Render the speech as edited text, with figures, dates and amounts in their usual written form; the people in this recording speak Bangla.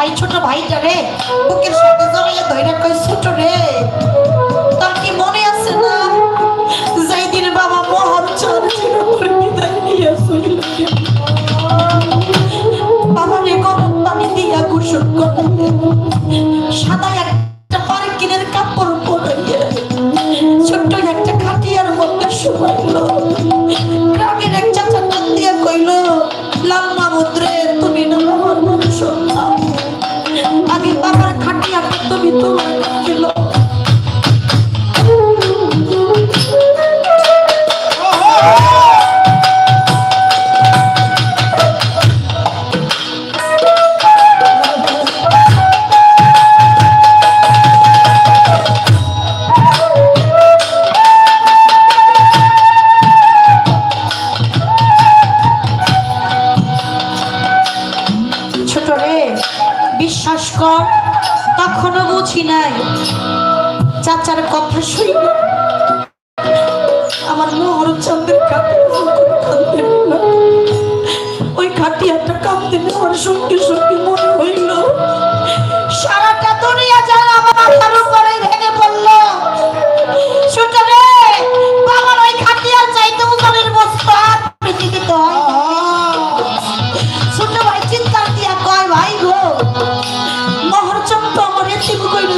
ভাই ছোট ভাইটা রে বুকের সাথে জড়িয়ে ধরে কই ছোট রে তোর কি মনে আছে না যেই দিন বাবা মহর চর্চের উপর বিদায় নিয়ে চলে বাবা রে গরম পানি দিয়া গোসল করতে সাদা একটা পার্কিনের কাপড় পরে ছোট্ট একটা খাটিয়ার মধ্যে শুয়াইল গ্রামের এক চাচা ডাক দিয়া কইল লাল মাহমুদ রে তুমি না আমার মানুষ আগে বাবার খাটিয়াটা তুমি তোমার দিল বিশ্বাস কর তখনও বুঝি নাই চাচার কথা শুই আমার মোহর চন্দ্রের ওই খাটিয়াটা কাঁদতে নেওয়ার সঙ্গে সঙ্গে মনে হইল সারাটা দুনিয়া যেন আমার মাথার উপরে ভেঙে পড়ল ছোট রে বাবার ওই খাটিয়ার চাইতে উজানের বস্তা পৃথিবীতে হয় ছোট ভাই চিন্তা দিয়া কয় ভাই গো মোহর চন্দ্র আমার এতিম কইল